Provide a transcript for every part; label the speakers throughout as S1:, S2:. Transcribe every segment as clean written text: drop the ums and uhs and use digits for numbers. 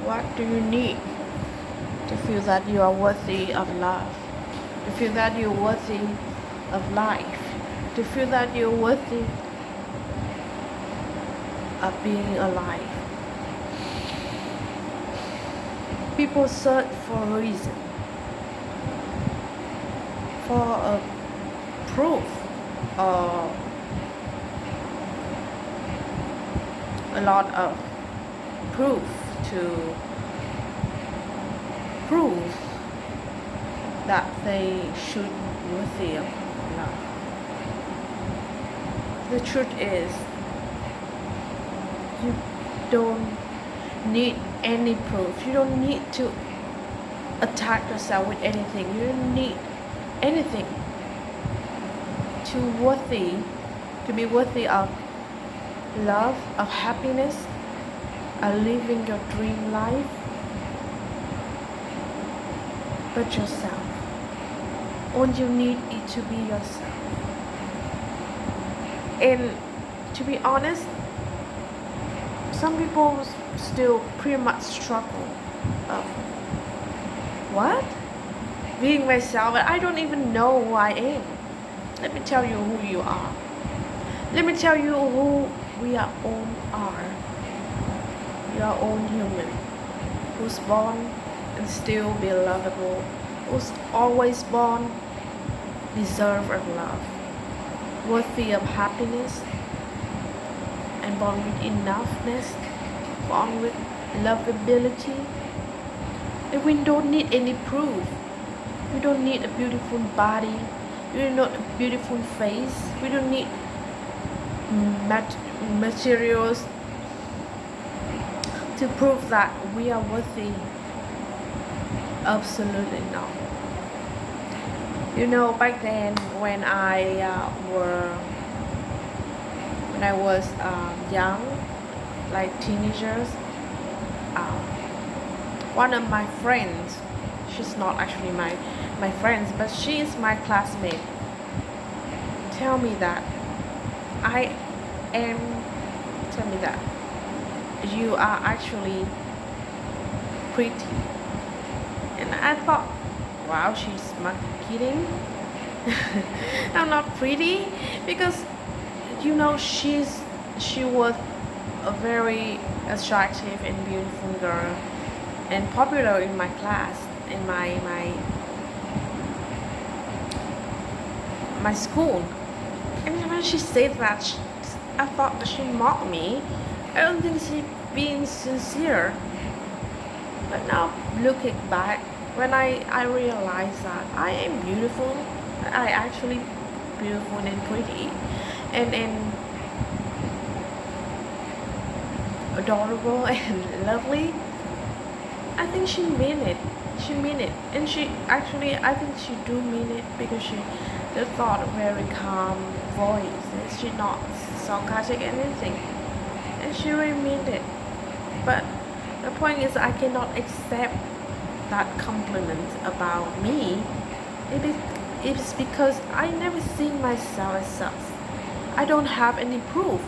S1: What do you need to feel that you are worthy of love? To feel that you're worthy of life? To feel that you're worthy of being alive? People search for a reason, for a proof, or a lot of proof to prove that they should be worthy of love. The truth is, you don't need any proof. You don't need to attack yourself with anything. You don't need anything to be worthy of love, of happiness, of living your dream life, but yourself. All you need is to be yourself. And to be honest, some people still pretty much struggle of what? Being myself, and I don't even know who I am. Let me tell you who you are. Let me tell you who we are all are. We are all human, who's born and still be lovable, who's always born deserve of love, worthy of happiness, and born with enoughness, born with lovability. And we don't need any proof. We don't need a beautiful body. We don't need a beautiful face. We don't need materials to prove that we are worthy. Absolutely not. You know, back then when I was young, like teenagers, one of my friends, she's not actually my friends, but she is my classmate, tell me that you are actually pretty. And I thought, wow, she's not kidding. I'm not pretty, because you know she was a very attractive and beautiful girl and popular in my class, in my school. And when she said that, I thought that she mocked me. I don't think she being sincere. But now looking back, when I realized that I am beautiful, I actually beautiful and pretty, and adorable and lovely, I think she mean it. She mean it, and she actually, I think she do mean it, because she just thought a very calm voice. And she not sarcastic anything, and she really mean it. But the point is, I cannot accept that compliment about me. It is because I never seen myself as such. I don't have any proof.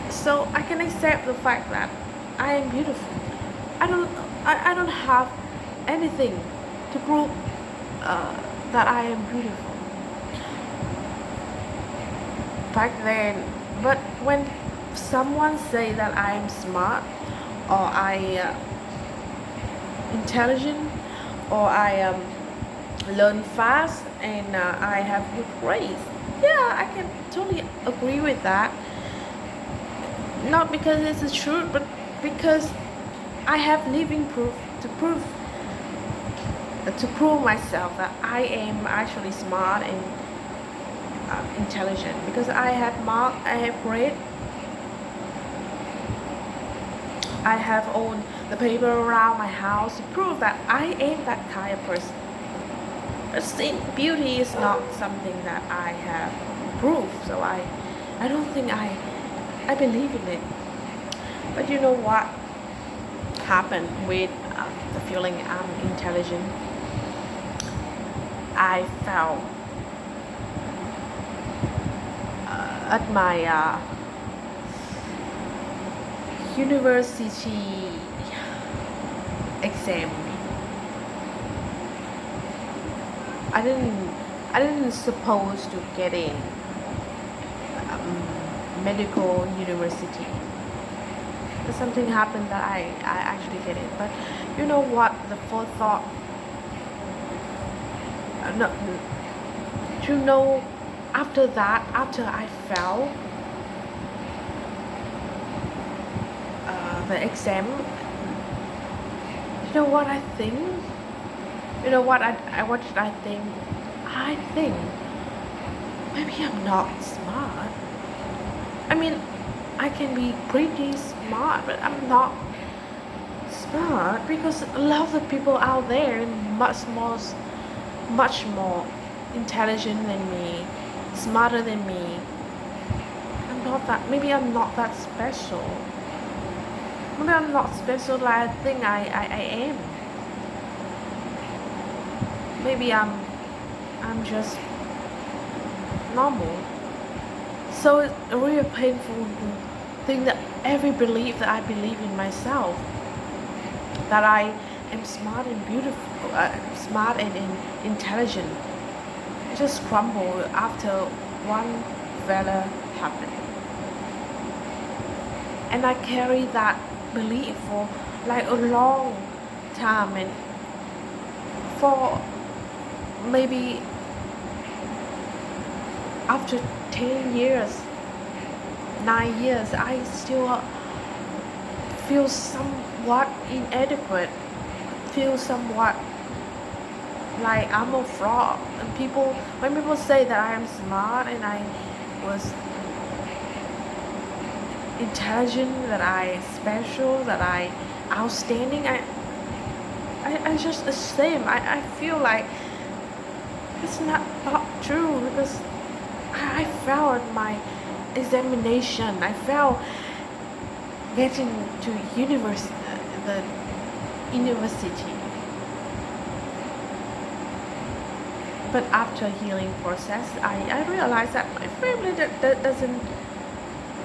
S1: So I can accept the fact that I am beautiful. I don't have anything to prove that I am beautiful back then. But when someone say that I am smart, or I intelligent, or I learn fast, and I have good grades, yeah, I can totally agree with that. Not because it's the truth, but because I have living proof to prove myself that I am actually smart and intelligent, because I have mark, I have grade, I have all the paper around my house to prove that I am that kind of person. But still, beauty is not something that I have proved, so I don't think I believe in it. But you know what happened with the feeling I'm intelligent? I felt at my university exam. I didn't I didn't suppose to get in medical university. But something happened that I actually get it. But you know what? The forethought. No, you know, after that, after I failed the exam, you know what I think? You know what did I think? I think maybe I'm not smart. I mean, I can be pretty smart, but I'm not smart because a lot of the people out there much more intelligent than me, smarter than me. Maybe I'm not that special. Maybe I'm not special like I think I am. Maybe I'm just normal. So it's a really painful thing that every belief that I believe in myself, that I am smart and beautiful, smart and intelligent, it just crumbled after one failure happened. And I carry that belief for like a long time, and for maybe after 10 years, 9 years, I still feel somewhat inadequate, feel somewhat like I'm a fraud. And when people say that I am smart and I was intelligent, that I special, that I outstanding, I just ashamed. I feel like it's not true because I failed my examination. I failed getting to the university. But after healing process, I realized that my family that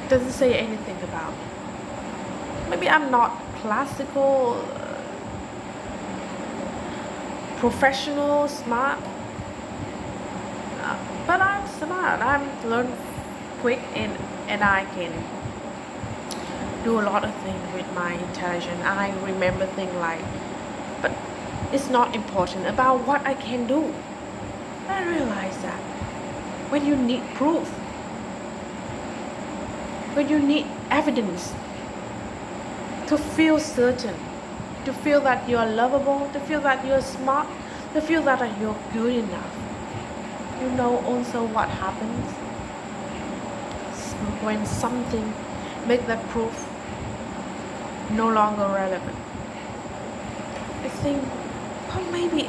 S1: doesn't say anything about me. Maybe I'm not classical, professional, smart, but I'm smart. I'm learn quick and I can do a lot of things with my intelligence. I remember things but it's not important about what I can do. I realize that when you need proof, when you need evidence to feel certain, to feel that you're lovable, to feel that you're smart, to feel that you're good enough, you know also what happens when something make that proof no longer relevant. I think, oh, maybe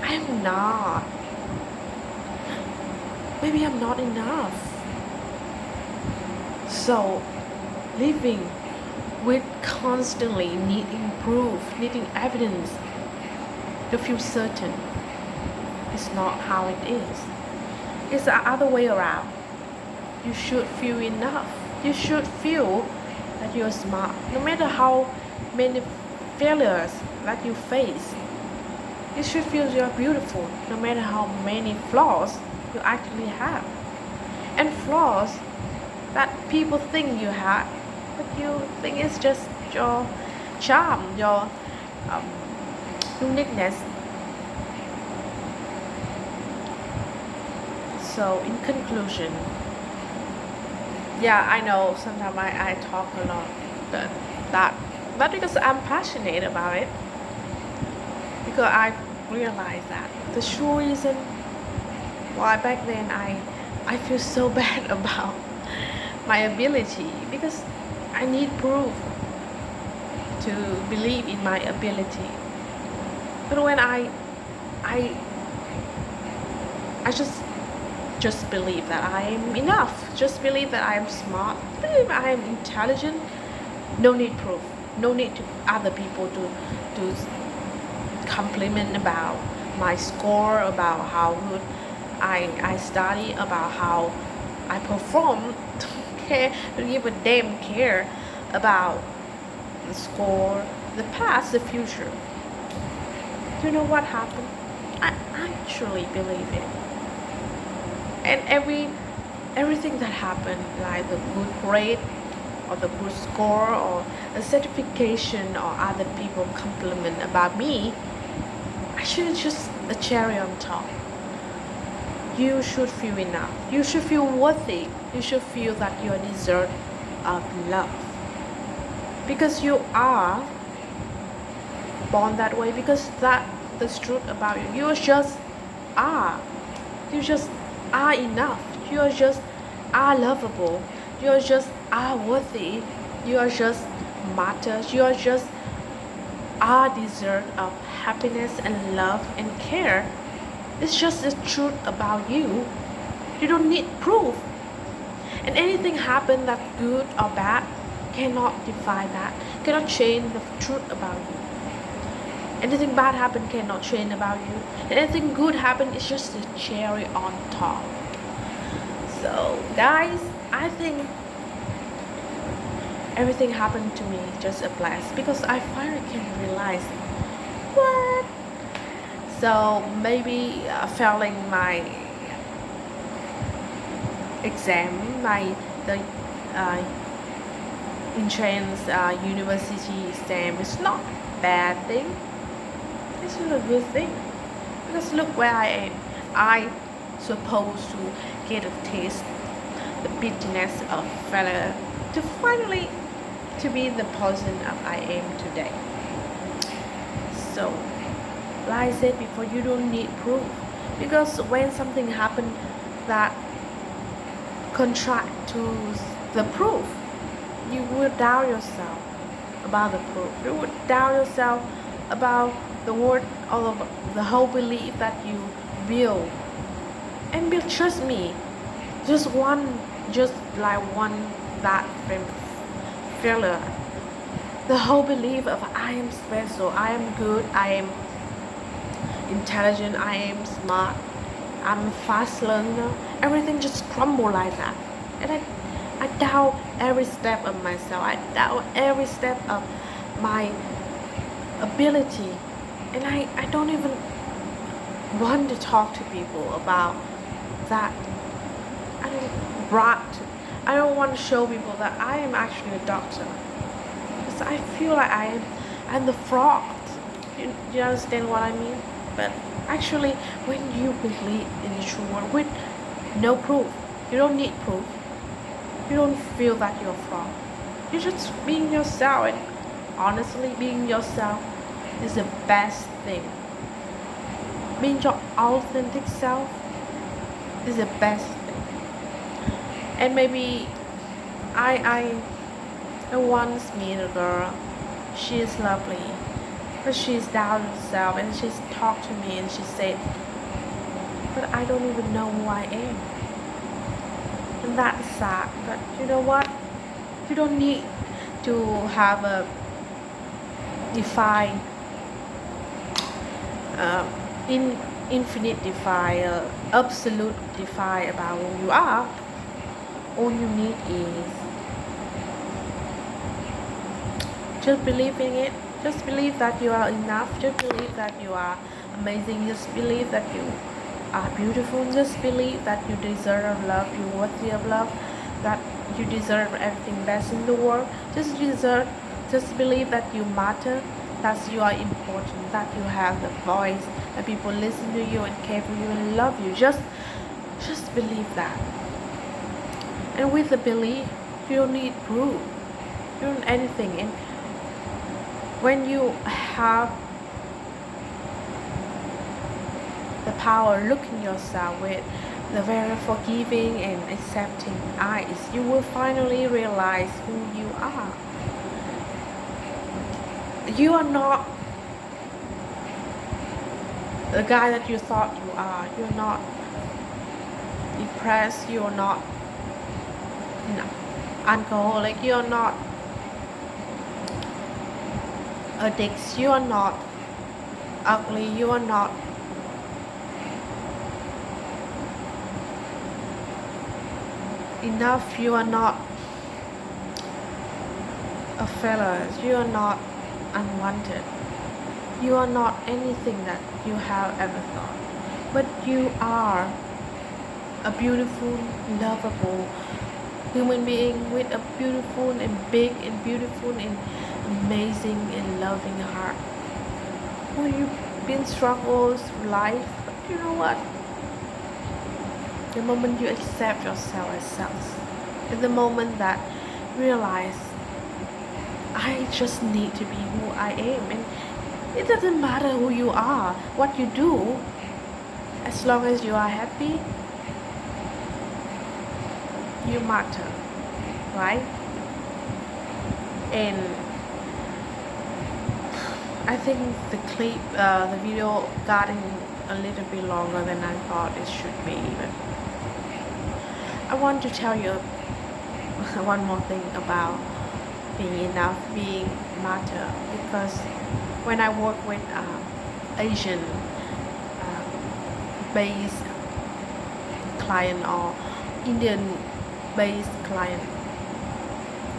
S1: I'm not. Maybe I'm not enough. So, living with constantly needing proof, needing evidence to feel certain is not how it is. It's the other way around. You should feel enough. You should feel that you're smart. No matter how many failures that you face, you should feel you're beautiful. No matter how many flaws you actually have. And flaws that people think you have, but you think it's just your charm, your uniqueness. So in conclusion, yeah, I know sometimes I talk a lot, but because I'm passionate about it, because I realized that the true reason why back then I feel so bad about my ability, because I need proof to believe in my ability. But when I just believe that I am enough, just believe that I am smart, believe I am intelligent, no need proof, no need to other people to compliment about my score, about how good I study, about how I perform. Don't give a damn care about the score, the past, the future. Do you know what happened? I actually believe it. And everything that happened, like the good grade or the good score or a certification or other people compliment about me, actually just a cherry on top. You should feel enough. You should feel worthy. You should feel that you are deserved of love. Because you are born that way, because that's the truth about you. You just are. You just are enough. You are just are lovable. You are just are worthy. You are just matters. You are just are deserved of happiness and love and care. It's just the truth about you. You don't need proof. And anything happen that good or bad cannot define that, cannot change the truth about you. Anything bad happen cannot change about you. And anything good happen is just the cherry on top. So guys, I think everything happened to me just a blast, because I finally can realize what. So maybe failing my exam, the uh, entrance university exam is not a bad thing. It's not a good thing, because look where I am. I supposed to get a taste the bitterness of failure to finally to be the person of I am today. So like I said before, you don't need proof, because when something happens that contract to the proof, you will doubt yourself about the proof. You would doubt yourself about the word, all of the whole belief that you build. And trust me, just like one that failure, the whole belief of I am special, I am good, I am intelligent, I am smart, I'm a fast learner, everything just crumble like that. And I doubt every step of myself. I doubt every step of my ability. And I don't even want to talk to people about that. I don't want to show people that I am actually a doctor, because I feel like I'm the fraud. You understand what I mean? But actually, when you believe in the true word with no proof, you don't need proof. You don't feel that you're fraud. You're just being yourself, and honestly, being yourself is the best thing. Being your authentic self is the best thing. And maybe I once meet a girl. She is lovely, but she's down herself, and she's talked to me and she said, but I don't even know who I am. And that's sad. But you know what? You don't need to have a define infinite define, absolute define about who you are. All you need is just believe in it. Just believe that you are enough. Just believe that you are amazing. Just believe that you are beautiful. Just believe that you deserve love. You're worthy of love. That you deserve everything best in the world. Just believe that you matter. That you are important. That you have the voice. That people listen to you and care for you and love you. Just believe that. And with the belief, you don't need proof. You don't need anything. And when you have the power looking yourself with the very forgiving and accepting eyes, you will finally realize who you are. You are not the guy that you thought you are. You're not depressed. You're not alcoholic. You're not addicts. You are not ugly. You are not enough. You are not a failure. You are not unwanted. You are not anything that you have ever thought. But you are a beautiful, lovable human being with a beautiful and big and beautiful and amazing and loving heart. Who you've been struggles through life, but you know what? The moment you accept yourself as self, is the moment that realize I just need to be who I am, and it doesn't matter who you are, what you do, as long as you are happy, you matter, right? And I think the video got in a little bit longer than I thought it should be. But I want to tell you one more thing about being enough, being matter, because when I work with Asian based client or Indian based client,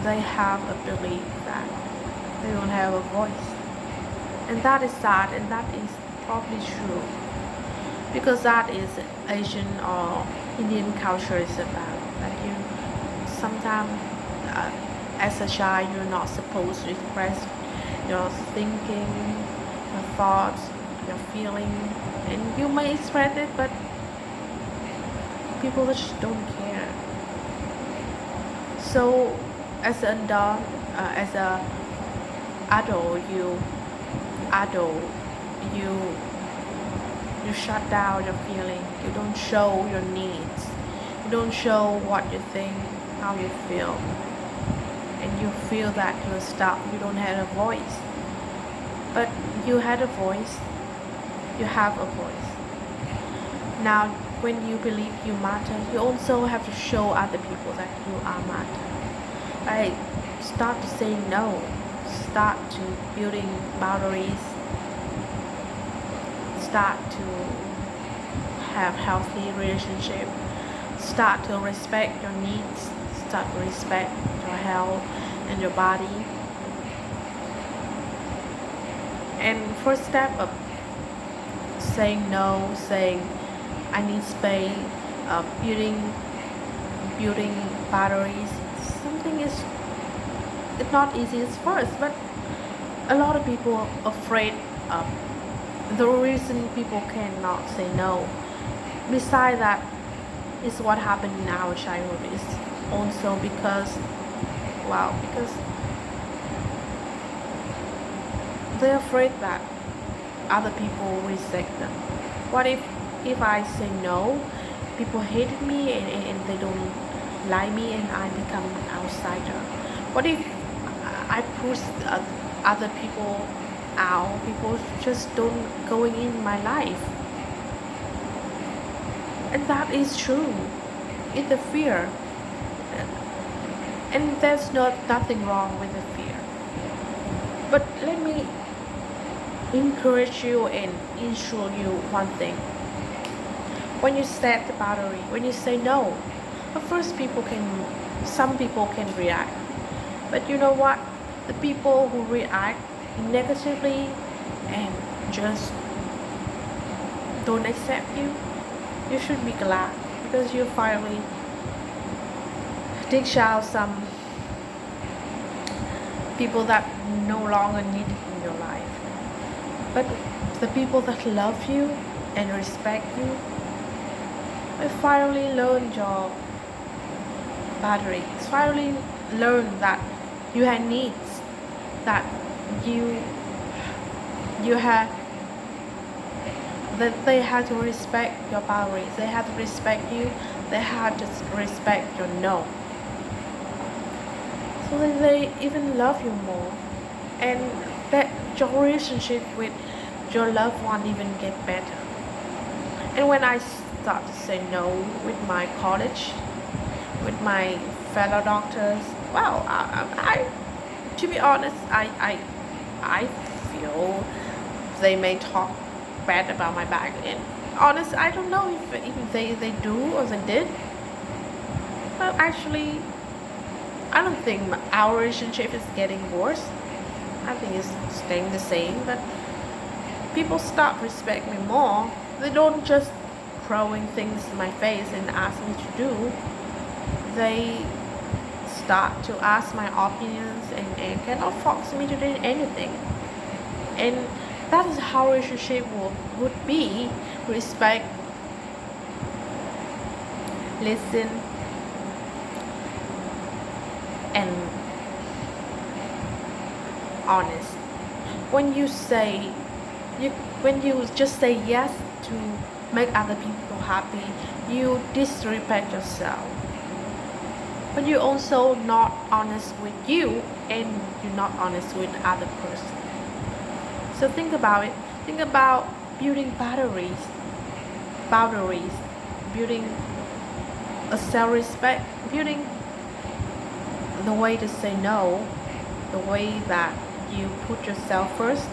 S1: they have a belief that they don't have a voice, and that is sad, and that is probably true, because that is Asian or Indian culture is about that you sometimes as a child you're not supposed to express your thinking, your thoughts, your feeling, and you may express it, but people just don't care. So as an adult, as a adult, adult, you you shut down your feeling. You don't show your needs. You don't show what you think, how you feel, and you feel that you're stuck. You don't have a voice, but you had a voice. You have a voice. Now, when you believe you matter, you also have to show other people that you are matter. Right? Start to say no. Start to building boundaries. Start to have healthy relationship. Start to respect your needs. Start to respect your health and your body. And first step of saying no, saying I need space, building boundaries. Something is it's not easy at first, but a lot of people are afraid of the reason people cannot say no. Besides that, is what happened in our childhood is also because they're afraid that other people reject them. What if I say no, people hate me and they don't like me and I become an outsider? What if I push other people out? People just don't going in my life, and that is true. It's a fear, and there's nothing wrong with the fear. But let me encourage you and ensure you one thing. When you set the boundary, when you say no, at first some people can react. But you know what? The people who react negatively and just don't accept you, you should be glad because you finally dish out some people that no longer need in your life. But the people that love you and respect you, I finally learned your boundaries. Finally learned that you have needs, that you have that they have to respect your boundaries. They have to respect you. They have to respect your no. So that they even love you more, and that your relationship with your loved one even get better. And when I start to say no with my college, with my fellow doctors, well, I to be honest, I feel they may talk bad about my back, and honest, I don't know if they do or they did, but actually I don't think our relationship is getting worse. I think it's staying the same, but people start respect me more. They don't just throwing things in my face and ask me to do. They start to ask my opinions and cannot force me to do anything. And that is how relationship would be. Respect, listen, and honest. When you say when you just say yes to make other people happy, you disrespect yourself. But you're also not honest with you, and you're not honest with other person. So think about it. Think about building boundaries, building a self-respect, building the way to say no, the way that you put yourself first.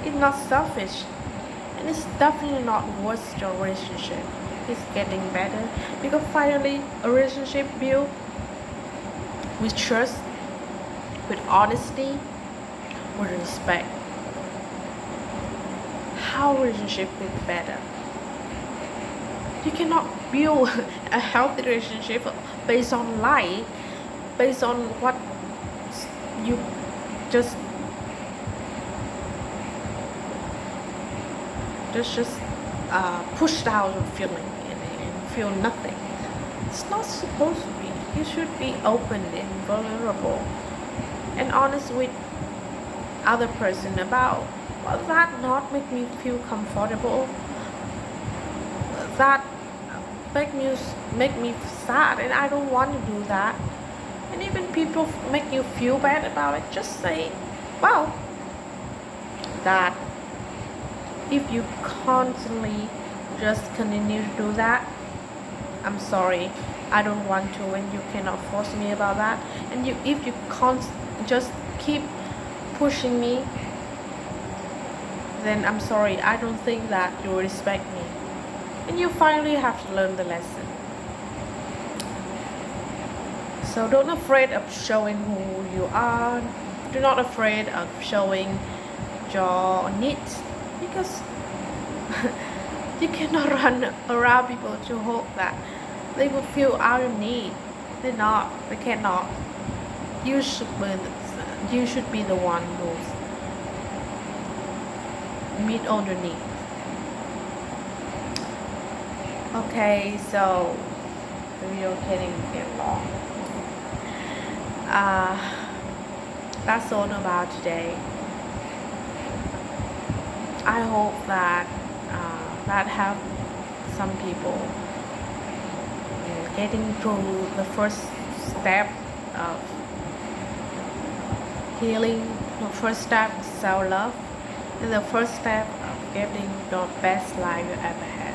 S1: It's not selfish, and it's definitely not worse your relationship. It's getting better because finally a relationship built with trust, with honesty, with respect. How relationship will be better? You cannot build a healthy relationship based on lie, based on what you just push out your feeling and feel nothing. It's not supposed to be. You should be open and vulnerable and honest with other person about that not make me feel comfortable, that make me sad, and I don't want to do that. And even people make you feel bad about it, just say, well, that if you constantly just continue to do that, I'm sorry, I don't want to, and you cannot force me about that. And if you just keep pushing me, then I'm sorry, I don't think that you respect me. And you finally have to learn the lesson. So don't afraid of showing who you are. Do not afraid of showing your needs, because you cannot run around people to hope that they will fill out your need. They cannot. You should be the one who's meet all your needs. Okay, so the video getting long. That's all about today. I hope that that helped some people getting through the first step of healing, the first step self-love, and the first step of getting the best life you ever had.